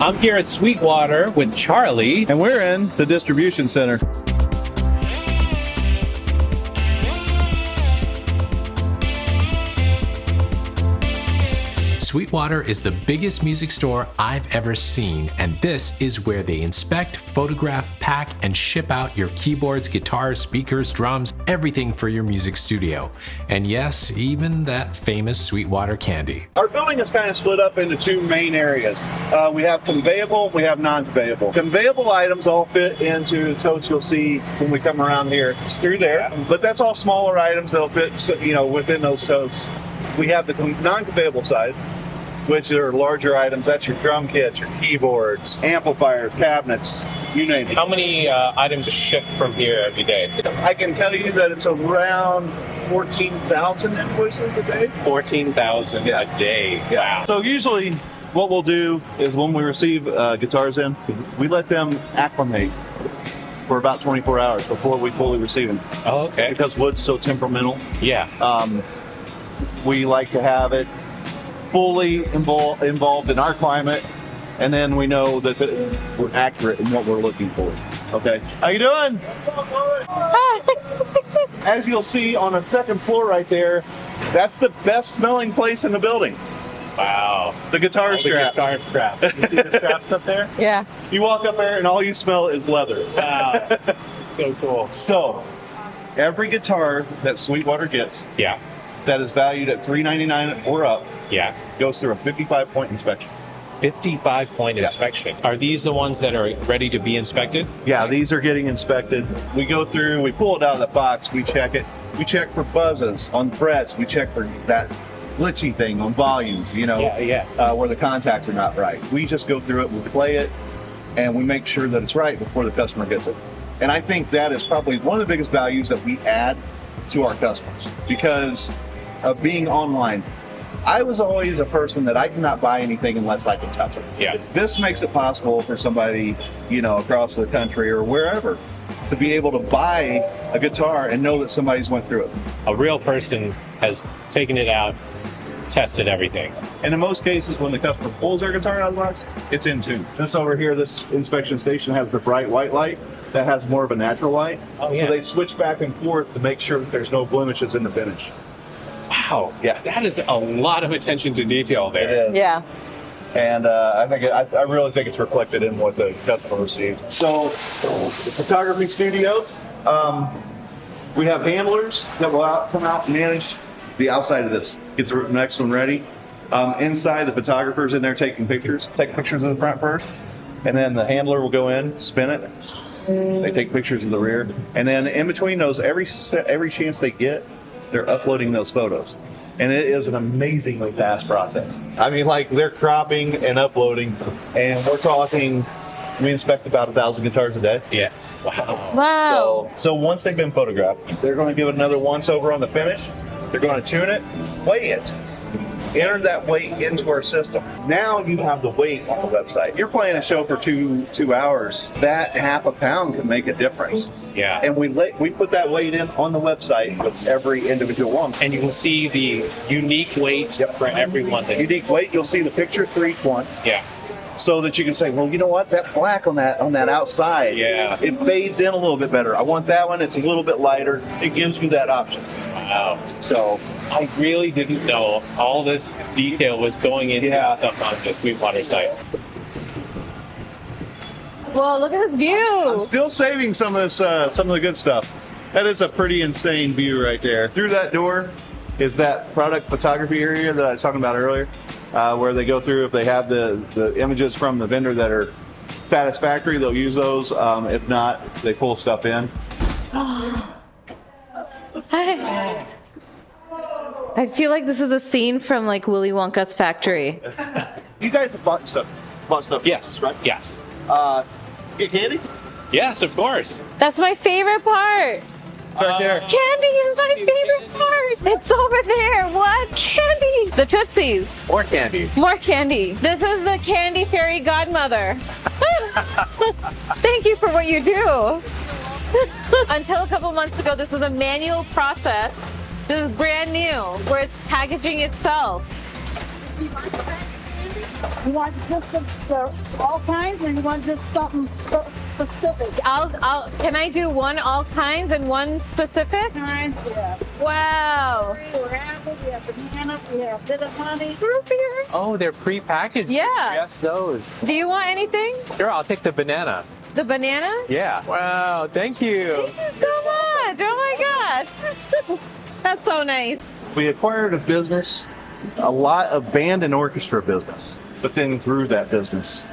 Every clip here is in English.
I'm here at Sweetwater with Charlie. And we're in the distribution center. Sweetwater is the biggest music store I've ever seen, and this is where they inspect, photograph, pack, and ship out your keyboards, guitars, speakers, drums, everything for your music studio. And yes, even that famous Sweetwater candy. Our building is kind of split up into two main areas. We have conveyable, we have non-conveyable. Conveyable items all fit into the totes you'll see when we come around here. It's through there, but that's all smaller items that'll fit, within those totes. We have the non-conveyable side, which are larger items. That's your drum kits, your keyboards, amplifiers, cabinets, you name it. How many items ship from here every day? I can tell you that it's around 14,000 invoices a day. 14,000 a day. Wow. So usually what we'll do is when we receive guitars in, we let them acclimate for about 24 hours before we fully receive them. Oh, okay. Because wood's so temperamental. Yeah. We like to have it fully involved in our climate, and then we know that we're accurate in what we're looking for. Okay. How you doing? As you'll see on the second floor right there, that's the best smelling place in the building. Wow. The guitar strap. The guitar strap. You see the straps up there? Yeah. You walk up there and all you smell is leather. Wow. So cool. So, every guitar that Sweetwater gets Yeah. that is valued at $399 or up Yeah. goes through a 55-point inspection. 55-point inspection. Are these the ones that are ready to be inspected? Yeah, these are getting inspected. We go through, we pull it out of the box, we check it. We check for buzzes on frets. We check for that glitchy thing on volumes, where the contacts are not right. We just go through it, we play it, and we make sure that it's right before the customer gets it. And I think that is probably one of the biggest values that we add to our customers, because of being online. I was always a person that I cannot buy anything unless I can touch it. Yeah. This makes it possible for somebody, across the country or wherever to be able to buy a guitar and know that somebody's went through it. A real person has taken it out, tested everything. And in most cases, when the customer pulls their guitar out of the box, it's in tune. This over here, this inspection station has the bright white light. That has more of a natural light. Oh, yeah. So they switch back and forth to make sure that there's no blemishes in the finish. Wow. Yeah. That is a lot of attention to detail there. It is. Yeah. And I really think it's reflected in what the customer receives. So, the photography studios, we have handlers that will come out and manage the outside of this. Get the next one ready. Inside, the photographer's in there taking pictures. Take pictures of the front first, and then the handler will go in, spin it. They take pictures of the rear, and then in between those, every chance they get, they're uploading those photos. And it is an amazingly fast process. I mean, they're cropping and uploading, and we're talking, we inspect about 1,000 guitars a day. Yeah. Wow. Wow. So once they've been photographed, they're going to give it another once over on the finish. They're going to tune it, weigh it, enter that weight into our system. Now you have the weight on the website. You're playing a show for two hours. That half a pound can make a difference. Yeah. And we put that weight in on the website with every individual one. And you can see the unique weight for everyone. Unique weight. You'll see the picture for each one. Yeah. So that you can say, well, you know what? That black on that outside, it fades in a little bit better. I want that one. It's a little bit lighter. It gives you that option. Wow. So I really didn't know all this detail was going into the stuff on the Sweetwater site. Well, look at this view. I'm still saving some of this, some of the good stuff. That is a pretty insane view right there. Through that door is that product photography area that I was talking about earlier, where they go through. If they have the images from the vendor that are satisfactory, they'll use those. If not, they pull stuff in. I feel like this is a scene from Willy Wonka's factory. You guys have bought stuff. Yes. Right? Yes. Get candy? Yes, of course. That's my favorite part. Right there. Candy is my favorite part. It's over there. What? Candy. The Tootsies. More candy. More candy. This is the candy fairy godmother. Thank you for what you do. Until a couple months ago, this was a manual process. This is brand new, where it's packaging itself. You want just all kinds, or you want just something specific? Can I do one all kinds and one specific? Kinds, yeah. Wow. We're apple, we have banana, we have bit of honey. Root beer. Oh, they're pre-packaged. Yeah. Yes, those. Do you want anything? Sure, I'll take the banana. The banana? Yeah. Wow, thank you. Thank you so much. Oh my God. That's so nice. We acquired a business, a lot of band and orchestra business, but then grew that business.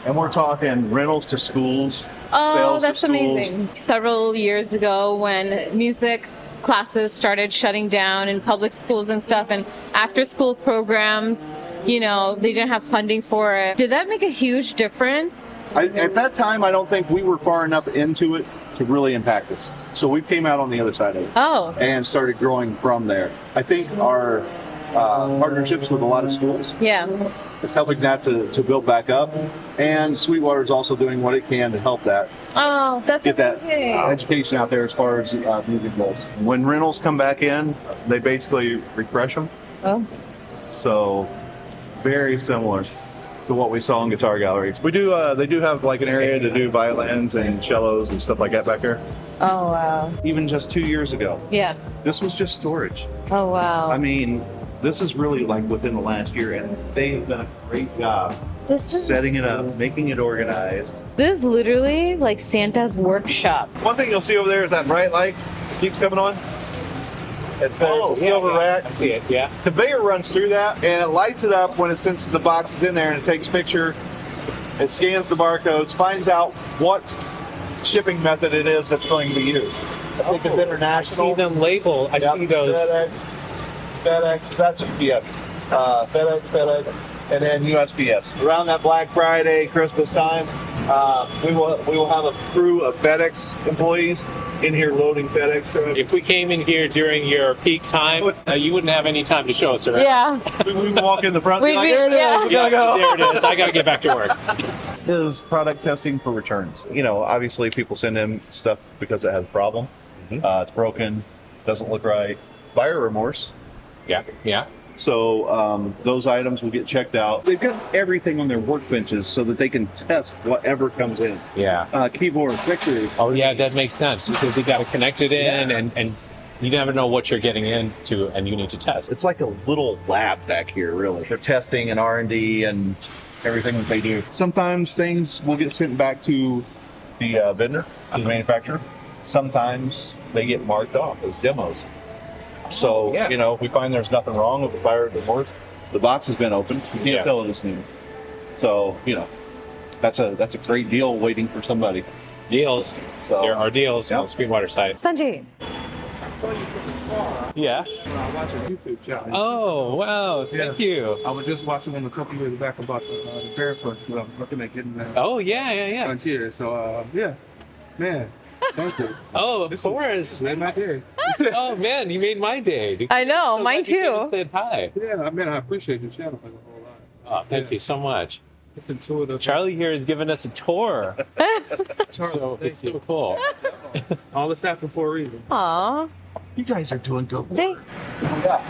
And we're talking rentals to schools, Oh, sales that's to schools. amazing. Several years ago when music classes started shutting down in public schools and stuff, and after school programs, you know, they didn't have funding for it. Did that make a huge difference? At that time, I don't think we were far enough into it to really impact us. So we came out on the other side of it Oh, and started growing from there. I think our partnerships with a lot of schools yeah. is helping that to build back up. And Sweetwater is also doing what it can to help that, Oh, that's get that amazing. education out there as far as music goes. When rentals come back in, they basically refresh them. Oh. So very similar to what we saw in guitar galleries. We do, they do have like an area to do violins and cellos and stuff like that back there. Oh, wow. Even just 2 years ago, Yeah. this was just storage. Oh, wow. I mean, this is really like within the last year, and they've done a great job This is setting it up, making it organized. This is literally like Santa's workshop. One thing you'll see over there is that bright light keeps coming on. It's a silver rack. I see it, yeah. Conveyor runs through that, and it lights it up when it senses the box is in there, and it takes a picture. It scans the barcodes, finds out what shipping method it is that's going to be used. I think it's I international. see them labeled. I Yep, see those. FedEx, that's UPS. FedEx, and then USPS. Around that Black Friday, Christmas time, we will have a crew of FedEx employees in here loading FedEx trucks. If we came in here during your peak time, you wouldn't have any time to show us around. Yeah. We walk in the front. We'd like, be- there it is, yeah. we gotta go. There it is. I got to get back to work. Is product testing for returns. You know, obviously people send in stuff because it has a problem. It's broken, doesn't look right. Buyer remorse. Yeah, yeah. So those items will get checked out. They've got everything on their workbenches so that they can test whatever comes in. Yeah. Keyboard, pictures. Oh, yeah, that makes sense because you got to connect it in and you never know what you're getting into and you need to test. It's like a little lab back here, really. They're testing and R&D and everything that they do. Sometimes things will get sent back to the vendor, the manufacturer. Sometimes they get marked off as demos. So, Yeah. you know, if we find there's nothing wrong with the buyer report, the box has been opened. You can't Yeah. sell it as new. So, you know, that's a great deal waiting for somebody. Deals. So- There are deals Yep. on the Sweetwater site. Sanjay. Yeah. I watch a YouTube channel. Oh, wow. Thank you. I was just watching one a couple years back about the barefoots, but I was looking at getting that Oh, yeah, yeah, yeah. frontier. So, yeah, man, thank you. Oh, of This course. made my day. Oh, man, you made my day. I know, So mine glad you came and too. said hi. Yeah, man, I appreciate your channel for the whole lot. Oh, thank you so much. It's intuitive. Charlie here has given us a tour. So it's so cool. All this happened for a reason. Aw. You guys are doing good. Thank- Yeah.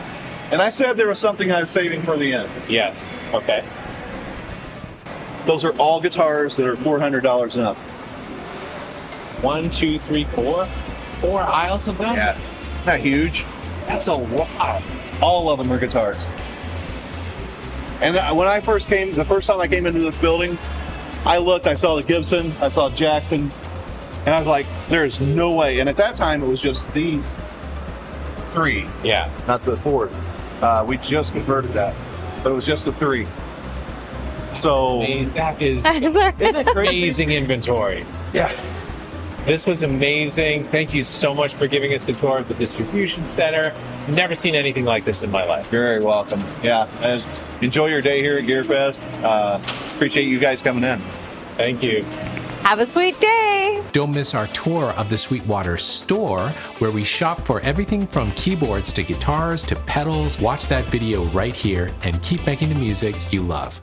And I said there was something I was saving for the end. Yes. Okay. Those are all guitars that are $400 and up. 1, 2, 3, 4. 4 aisles of them? Yeah. Not huge. That's a lot. All of them are guitars. And when I first came, the first time I came into this building, I looked, I saw the Gibson, I saw Jackson, and I was like, there's no way. And at that time, it was just these 3, Yeah. not the 4. We just converted that, but it was just the 3. So, I mean, that is Sorry. amazing inventory. yeah. This was amazing. Thank you so much for giving us a tour of the distribution center. Never seen anything like this in my life. You're very welcome. Yeah. And enjoy your day here at GearFest. Appreciate you guys coming in. Thank you. Have a sweet day. Don't miss our tour of the Sweetwater store, where we shop for everything from keyboards to guitars to pedals. Watch that video right here and keep making the music you love.